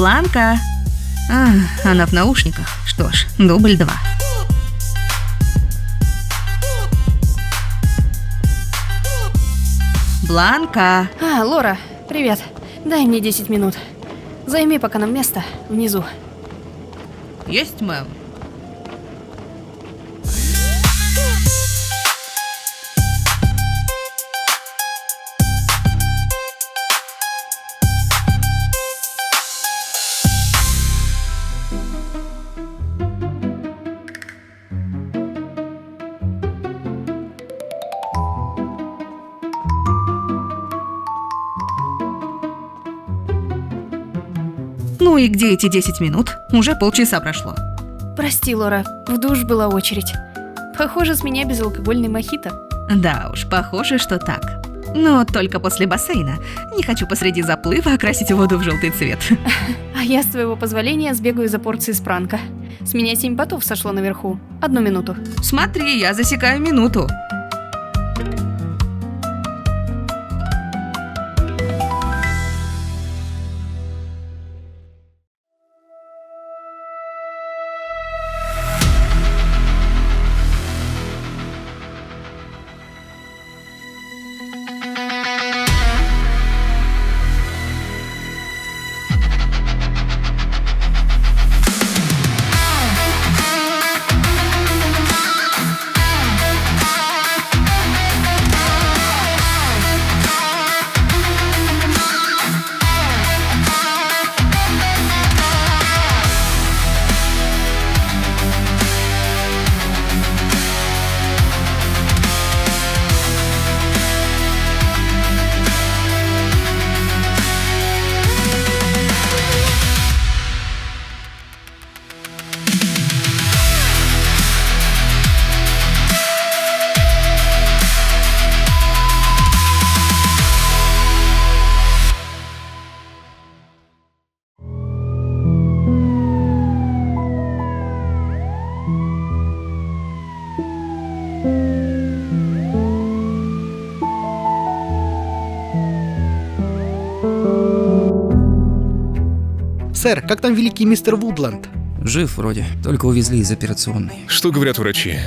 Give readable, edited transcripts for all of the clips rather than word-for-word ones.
Бланка! Она в наушниках. Что ж, дубль 2. Бланка! Лора, привет. Дай мне 10 минут. Займи пока нам место внизу. Есть, мэм. Ну и где эти 10 минут? Уже полчаса прошло. Прости, Лора, в душ была очередь. Похоже, с меня безалкогольный мохито. Да уж, похоже, что так. Но только после бассейна. Не хочу посреди заплыва окрасить воду в желтый цвет. А я, с твоего позволения, сбегаю за порцией спранка. С меня 7 потов сошло наверху. 1 минуту. Смотри, я засекаю минуту. Сэр, как там великий мистер Вудланд? Жив вроде, только увезли из операционной. Что говорят врачи?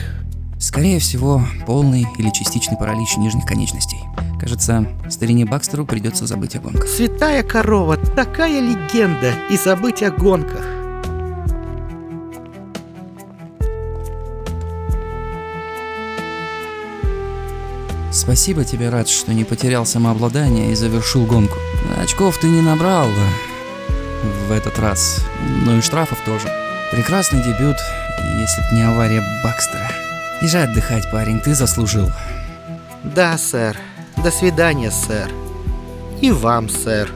Скорее всего, полный или частичный паралич нижних конечностей. Кажется, старине Бакстеру придется забыть о гонках. Святая корова, такая легенда, и забыть о гонках. Спасибо тебе, Радж, что не потерял самообладание и завершил гонку. Очков ты не набрал в этот раз, но и штрафов тоже. Прекрасный дебют, если б не авария Бакстера. Езжай отдыхать, парень, ты заслужил. Да, сэр. До свидания, сэр. И вам, сэр.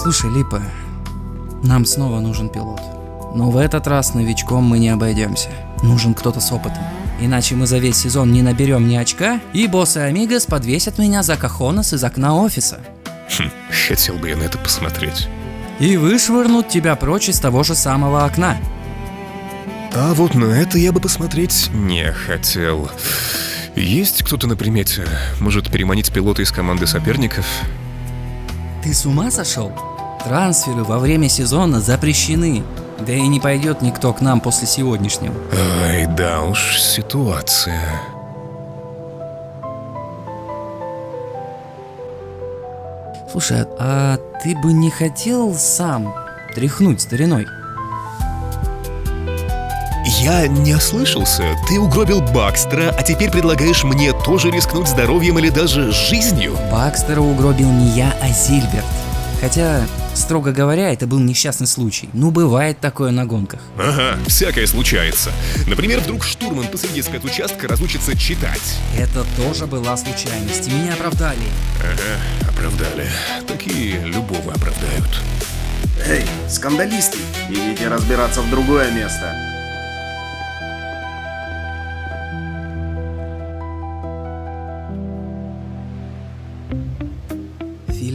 Слушай, Липа, нам снова нужен пилот. Но в этот раз новичком мы не обойдемся. Нужен кто-то с опытом. Иначе мы за весь сезон не наберем ни очка, и босс и Амигос подвесят меня за кахонос из окна офиса. Хотел бы я на это посмотреть. И вышвырнут тебя прочь из того же самого окна. А вот на это я бы посмотреть не хотел. Есть кто-то на примете? Может, переманить пилота из команды соперников? Ты с ума сошел? Трансферы во время сезона запрещены. Да и не пойдет никто к нам после сегодняшнего. Ай, да уж, ситуация. Слушай, а ты бы не хотел сам тряхнуть стариной? Я не ослышался. Ты угробил Бакстера, а теперь предлагаешь мне тоже рискнуть здоровьем или даже жизнью? Бакстера угробил не я, а Зильберт. Хотя, строго говоря, это был несчастный случай. Ну, бывает такое на гонках. Ага, всякое случается. Например, вдруг штурман посреди спецучастка разучится читать. Это тоже была случайность, и меня оправдали. Ага, оправдали. Такие любого оправдают. Эй, скандалисты, идите разбираться в другое место.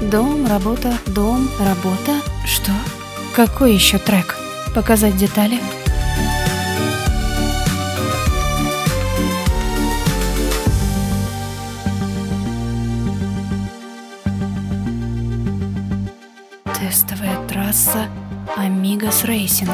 Дом, работа, дом, работа. Что? Какой еще трек? Показать детали? Тестовая трасса Amigos Racing.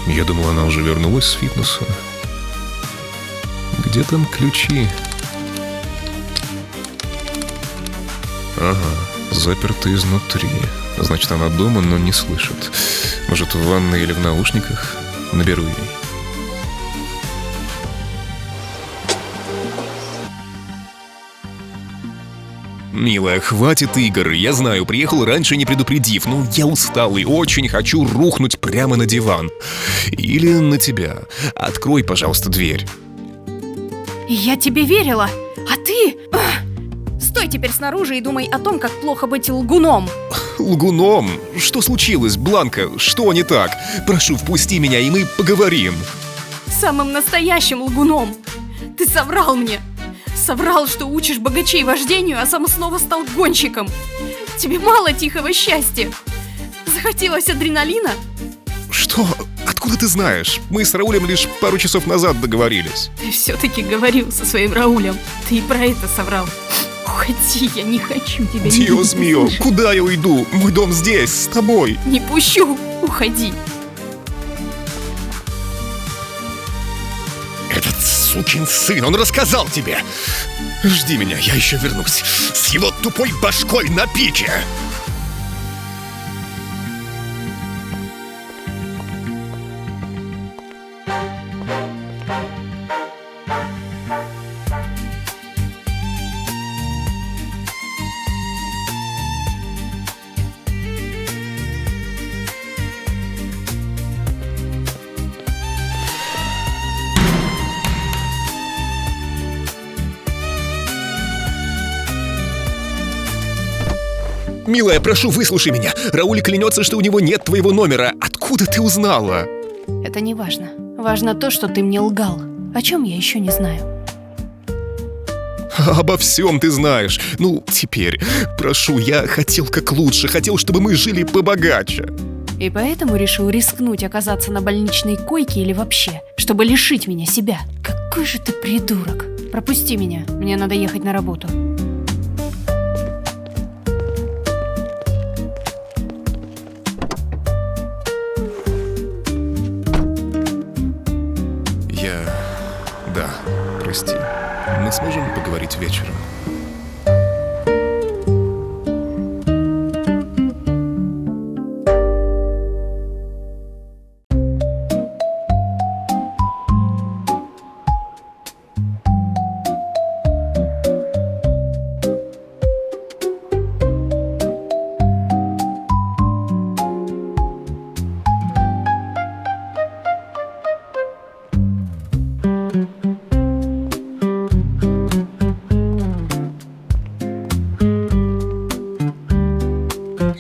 Я думал, она уже вернулась с фитнеса. Где там ключи? Ага, заперты изнутри. Значит, она дома, но не слышит. Может, в ванной или в наушниках? Наберу ей. Милая, хватит игр. Я знаю, приехал раньше, не предупредив, но я устал и очень хочу рухнуть прямо на диван. Или на тебя. Открой, пожалуйста, дверь. Я тебе верила, а ты... Стой теперь снаружи и думай о том, как плохо быть лгуном. Лгуном? Что случилось, Бланка? Что не так? Прошу, впусти меня, и мы поговорим. Самым настоящим лгуном. Ты соврал мне. Соврал, что учишь богачей вождению, а сам снова стал гонщиком. Тебе мало тихого счастья. Захотелось адреналина? Что? Откуда ты знаешь? Мы с Раулем лишь пару часов назад договорились. Ты все-таки говорил со своим Раулем. Ты и про это соврал. Уходи, я не хочу тебя не Диос мио, куда я уйду? Мой дом здесь, с тобой. Не пущу, уходи. Этот сукин сын, он рассказал тебе. Жди меня, я еще вернусь. С его тупой башкой на пике. Милая, прошу, выслушай меня. Рауль клянется, что у него нет твоего номера. Откуда ты узнала? Это не важно. Важно то, что ты мне лгал. О чем я еще не знаю. Обо всем ты знаешь. Ну, теперь, прошу, я хотел как лучше. Хотел, чтобы мы жили побогаче. И поэтому решил рискнуть оказаться на больничной койке или вообще, чтобы лишить меня себя. Какой же ты придурок. Пропусти меня, мне надо ехать на работу. Да, прости. Мы сможем поговорить вечером?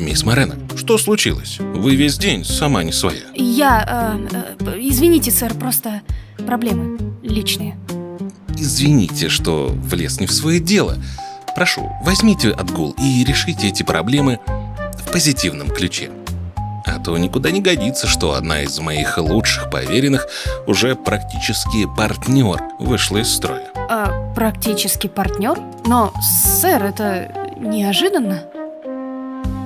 Мисс Морено, что случилось? Вы весь день сама не своя. Извините, сэр, просто проблемы личные. Извините, что влез не в свое дело. Прошу, возьмите отгул и решите эти проблемы в позитивном ключе. А то никуда не годится, что одна из моих лучших поверенных уже практически партнер вышла из строя. Практически партнер? Но, сэр, это неожиданно.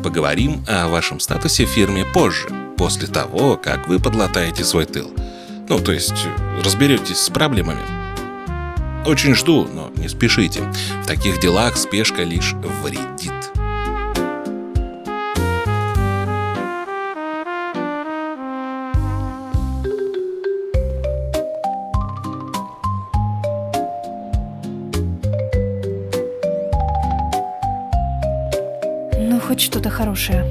Поговорим о вашем статусе в фирме позже, после того, как вы подлатаете свой тыл. Ну, то есть, разберетесь с проблемами. Очень жду, но не спешите. В таких делах спешка лишь вредит. Думаю, хоть что-то хорошее.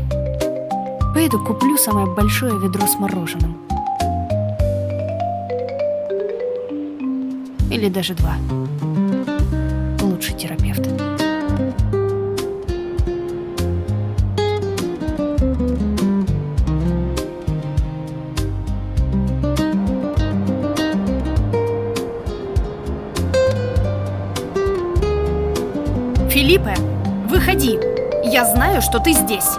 Пойду куплю самое большое ведро с мороженым. Или даже 2. Лучший терапевт. Филиппе, выходи. Я знаю, что ты здесь.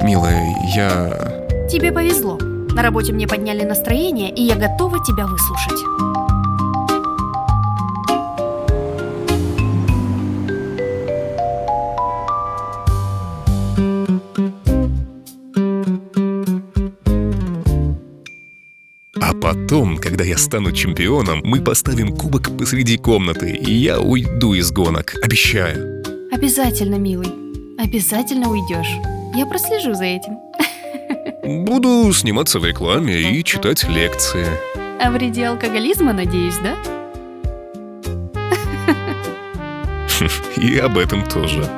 Милая, я... Тебе повезло. На работе мне подняли настроение, и я готова тебя выслушать. А потом, когда я стану чемпионом, мы поставим кубок посреди комнаты, и я уйду из гонок, обещаю. Обязательно, милый. Обязательно уйдешь. Я прослежу за этим. Буду сниматься в рекламе и читать лекции. О вреде алкоголизма, надеюсь, да? И об этом тоже.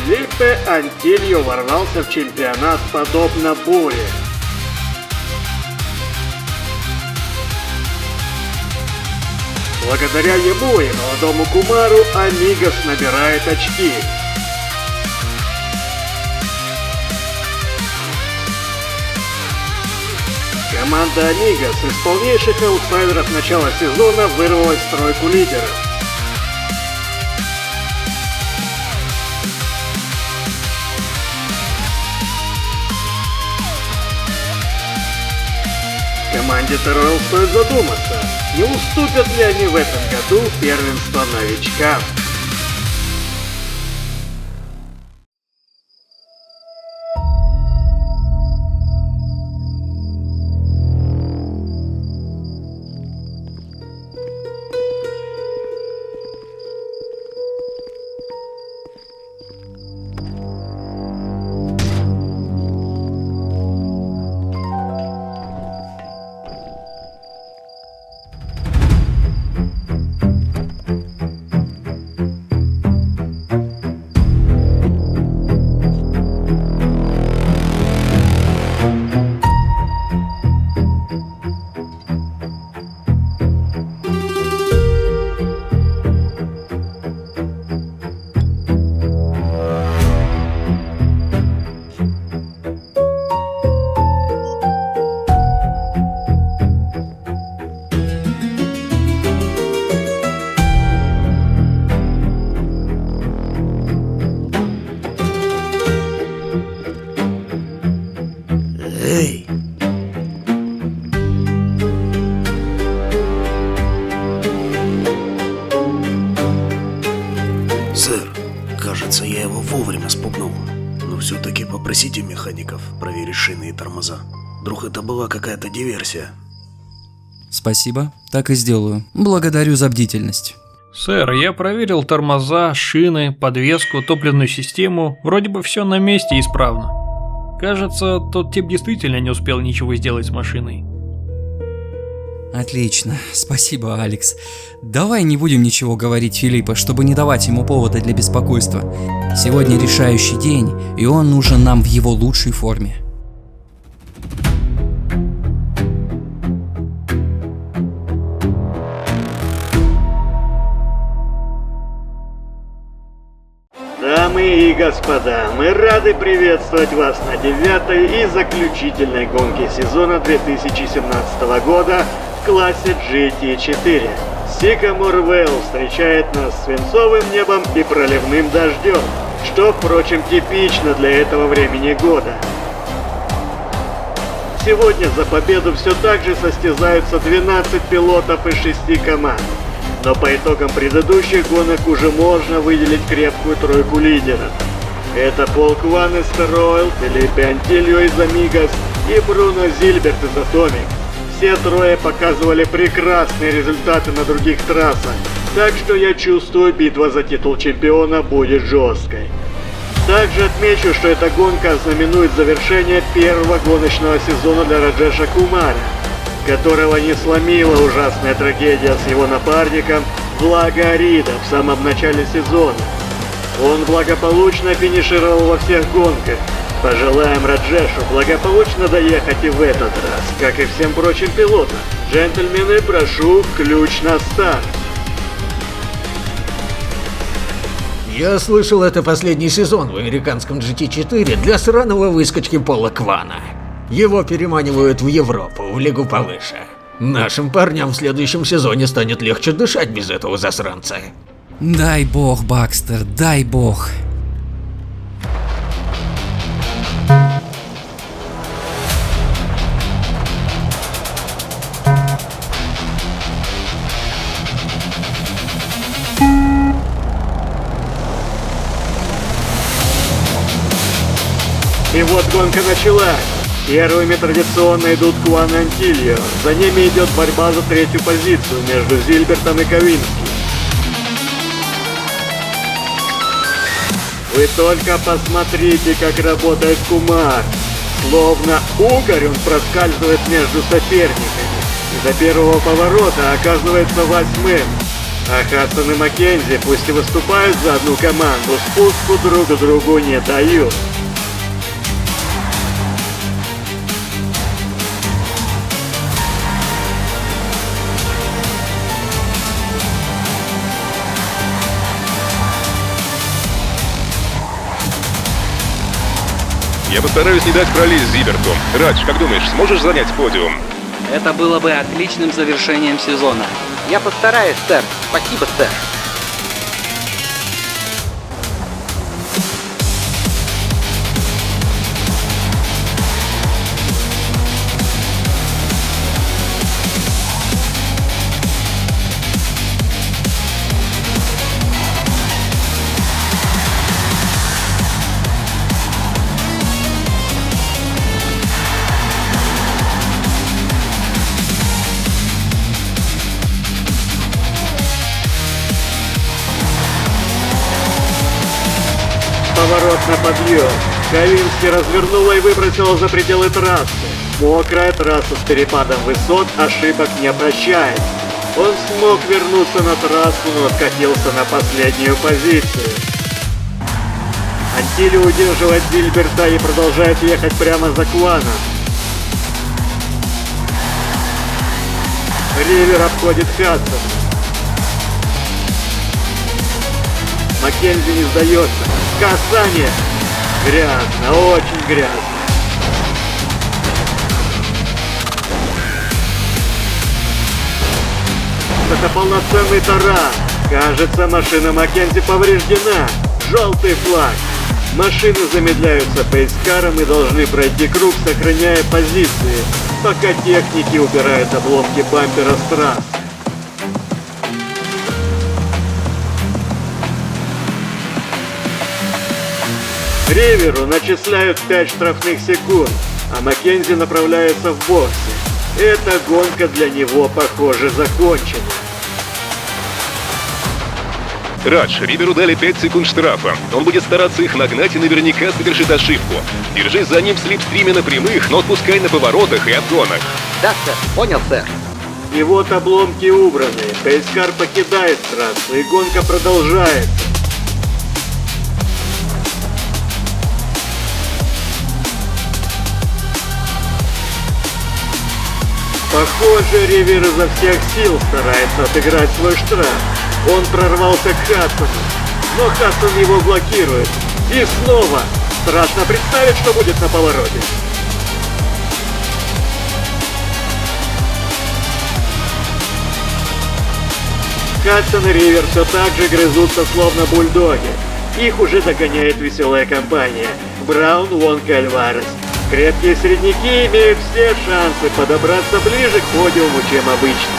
Фелиппе Антильо ворвался в чемпионат подобно буре. Благодаря ему и молодому Кумару Амигос набирает очки. Команда Амигос из полнейших аутсайдеров начала сезона вырвалась в тройку лидеров. Команде Террел стоит задуматься, не уступят ли они в этом году первенство новичкам. Эй! Сэр, кажется, я его вовремя спугнул. Но все-таки попросите механиков проверить шины и тормоза. Вдруг это была какая-то диверсия. Спасибо, так и сделаю. Благодарю за бдительность. Сэр, я проверил тормоза, шины, подвеску, топливную систему. Вроде бы все на месте и исправно. Кажется, тот тип действительно не успел ничего сделать с машиной. Отлично, спасибо, Алекс. Давай не будем ничего говорить Филиппу, чтобы не давать ему повода для беспокойства. Сегодня решающий день, и он нужен нам в его лучшей форме. Дамы и господа, мы рады приветствовать вас на 9-й и заключительной гонке сезона 2017 года в классе GT4. Сикамор Вэлл встречает нас свинцовым небом и проливным дождем, что, впрочем, типично для этого времени года. Сегодня за победу все так же состязаются 12 пилотов из 6 команд. Но по итогам предыдущих гонок уже можно выделить крепкую тройку лидеров. Это Пол Кван из Star-Oil, Фелипе Антильо из Амигос и Бруно Зильберт из Атомик. Все трое показывали прекрасные результаты на других трассах, так что я чувствую, битва за титул чемпиона будет жесткой. Также отмечу, что эта гонка знаменует завершение первого гоночного сезона для Раджеша Кумара, которого не сломила ужасная трагедия с его напарником Влага Арида в самом начале сезона. Он благополучно финишировал во всех гонках. Пожелаем Раджешу благополучно доехать и в этот раз, как и всем прочим пилотам. Джентльмены, прошу, ключ на старт. Я слышал, это последний сезон в американском GT4 для сраного выскочки Пола Квана. Его переманивают в Европу, в лигу повыше. Нашим парням в следующем сезоне станет легче дышать без этого засранца. Дай бог, Бакстер, дай бог. И вот гонка началась. Первыми традиционно идут Кван и Антильо. За ними идет борьба за третью позицию между Зильбертом и Ковински. Вы только посмотрите, как работает Кумар. Словно угорь он проскальзывает между соперниками. И до первого поворота оказывается 8-м. А Хадсон и Маккензи, пусть и выступают за одну команду, спуску друг другу не дают. Я постараюсь не дать пролезть Зиберту. Радж, как думаешь, сможешь занять подиум? Это было бы отличным завершением сезона. Я постараюсь, сэр. Спасибо, сэр. Поворот на подъем. Ковински развернула и выбросила за пределы трассы. Мокрая трасса с перепадом высот ошибок не прощает. Он смог вернуться на трассу, но откатился на последнюю позицию. Антильо удерживает Зильберта и продолжает ехать прямо за Кваном. Ривер обходит Хадсон. Маккензи не сдается. Касание. Грязно, очень грязно. Это полноценный таран. Кажется, машина Маккензи повреждена. Желтый флаг. Машины замедляются пейскаром и должны пройти круг, сохраняя позиции, пока техники убирают обломки бампера с трасс. Риверу начисляют 5 штрафных секунд, а Маккензи направляется в боксы. Эта гонка для него, похоже, закончена. Радж, Риверу дали 5 секунд штрафа. Он будет стараться их нагнать и наверняка совершит ошибку. Держись за ним в слипстриме на прямых, но отпускай на поворотах и обгонах. Да, сэр. Понял, сэр. И вот обломки убраны. Пейскар покидает трассу, и гонка продолжается. Похоже, Ривер изо всех сил старается отыграть свой штраф. Он прорвался к Хадсону, но Хадсон его блокирует. И снова! Страшно представить, что будет на повороте. Хадсон и Ривер все так же грызутся, словно бульдоги. Их уже догоняет веселая компания Браун, Вонг и Альварес. Крепкие средняки имеют все шансы подобраться ближе к подиуму, чем обычно.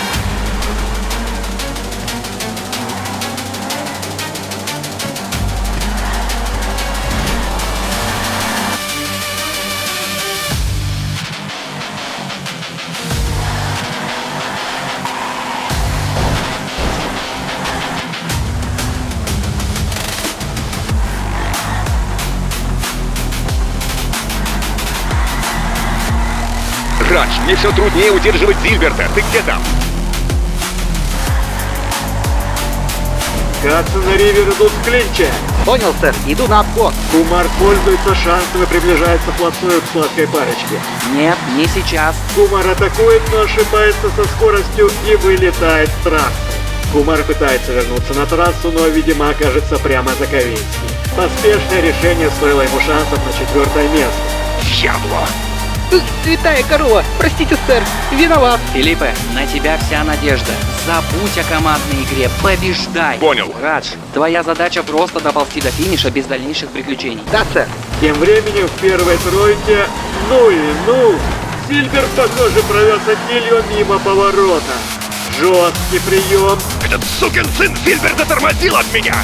Радж, мне все труднее удерживать Зильберта. Ты где там? Хадсон и Ривер идут в клинче. Понял, сэр, иду на обход. Кумар пользуется шансом и приближается вплотную к сладкой парочке. Нет, не сейчас. Кумар атакует, но ошибается со скоростью и вылетает с трассы. Кумар пытается вернуться на трассу, но, видимо, окажется прямо за Ковински. Поспешное решение стоило ему шансов на 4-е место. Дьябло! Святая корова, простите, сэр, виноват. Филиппе, на тебя вся надежда. Забудь о командной игре, побеждай. Понял. Радж, твоя задача просто доползти до финиша без дальнейших приключений. Да, сэр. Тем временем в первой тройке, Сильберт, похоже, провез Атилью мимо поворота. Жесткий прием. Этот сукин сын Зильбер затормозил от меня!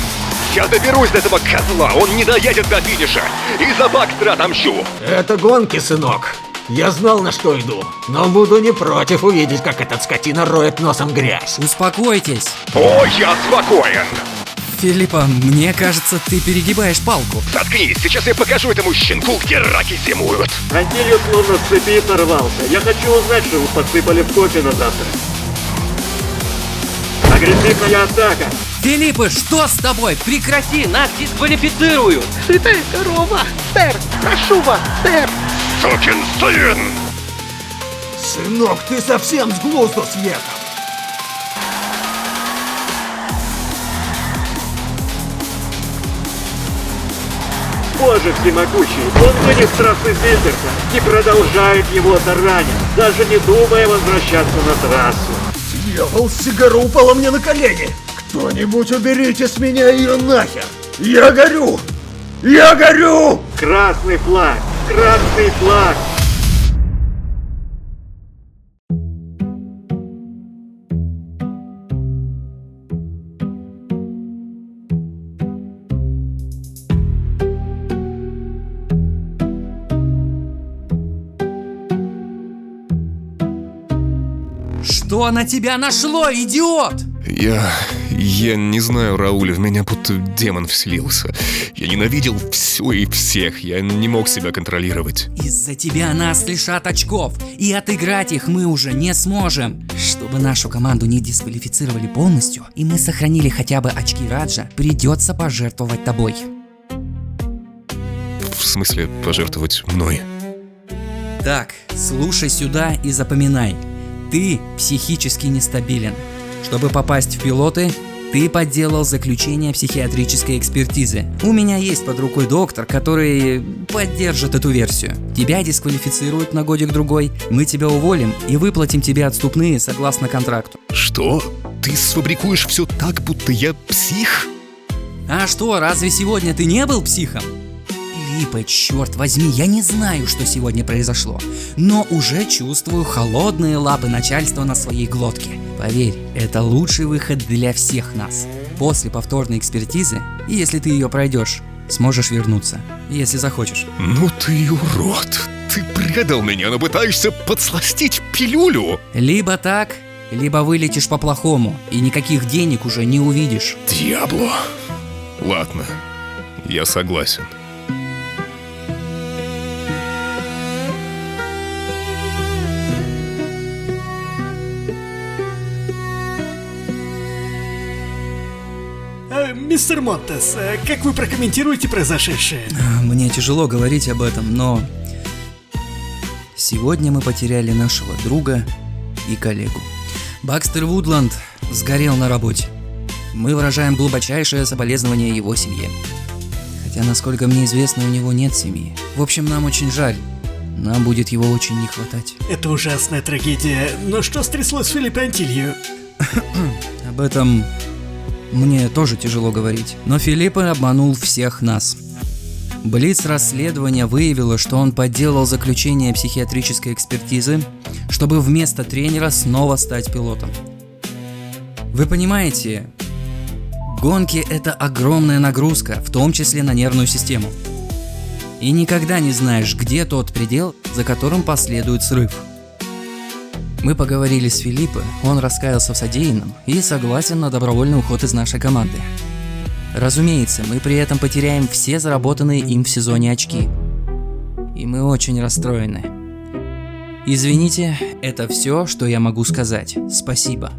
Я доберусь до этого козла, он не доедет до финиша. И за Бакстера отомщу. Это гонки, сынок. Я знал, на что иду, но буду не против увидеть, как этот скотина роет носом грязь. Успокойтесь. О, я спокоен. Филиппа, мне кажется, ты перегибаешь палку. Заткнись, сейчас я покажу этому щенку, где раки зимуют. Антилью словно с цепи сорвался. Я хочу узнать, что вы подсыпали в кофе на завтрак. Агрессивная атака. Филиппа, что с тобой? Прекрати, нас дисквалифицируют. Святая корова, сэр, прошу вас, сэр. Сукин сын! Сынок, ты совсем с глузду съехал. Боже всемогущий, он вынес с трассы Зильберта и продолжает его таранить, даже не думая возвращаться на трассу. Дьявол, сигара упала мне на колени. Кто-нибудь уберите с меня ее нахер. Я горю! Я горю! Красный флаг! Красный флаг! Что на тебя нашло, идиот? Я не знаю, Рауль, в меня будто демон вселился. Я ненавидел все и всех, я не мог себя контролировать. Из-за тебя нас лишат очков, и отыграть их мы уже не сможем. Чтобы нашу команду не дисквалифицировали полностью, и мы сохранили хотя бы очки Раджа, придется пожертвовать тобой. В смысле, пожертвовать мной? Так, слушай сюда и запоминай. Ты психически нестабилен. Чтобы попасть в пилоты, ты подделал заключение психиатрической экспертизы. У меня есть под рукой доктор, который поддержит эту версию. Тебя дисквалифицируют на годик-другой, мы тебя уволим и выплатим тебе отступные согласно контракту. Что? Ты сфабрикуешь все так, будто я псих? А что, разве сегодня ты не был психом? Филиппа, черт возьми, я не знаю, что сегодня произошло, но уже чувствую холодные лапы начальства на своей глотке. Поверь, это лучший выход для всех нас. После повторной экспертизы, если ты ее пройдешь, сможешь вернуться, если захочешь. Ну ты урод, ты предал меня, но пытаешься подсластить пилюлю. Либо так, либо вылетишь по-плохому, и никаких денег уже не увидишь. Дьябло. Ладно, я согласен. Мистер Монтес, как вы прокомментируете произошедшее? Мне тяжело говорить об этом, но... Сегодня мы потеряли нашего друга и коллегу. Бакстер Вудланд сгорел на работе. Мы выражаем глубочайшее соболезнование его семье. Хотя, насколько мне известно, у него нет семьи. В общем, нам очень жаль. Нам будет его очень не хватать. Это ужасная трагедия. Но что стряслось с Филиппо Антилью? Об этом Мне тоже тяжело говорить, но Филиппе обманул всех нас. Блиц-расследование выявило, что он подделал заключение психиатрической экспертизы, чтобы вместо тренера снова стать пилотом. Вы понимаете, гонки – это огромная нагрузка, в том числе на нервную систему. И никогда не знаешь, где тот предел, за которым последует срыв. Мы поговорили с Филиппе, он раскаялся в содеянном и согласен на добровольный уход из нашей команды. Разумеется, мы при этом потеряем все заработанные им в сезоне очки. И мы очень расстроены. Извините, это все, что я могу сказать. Спасибо.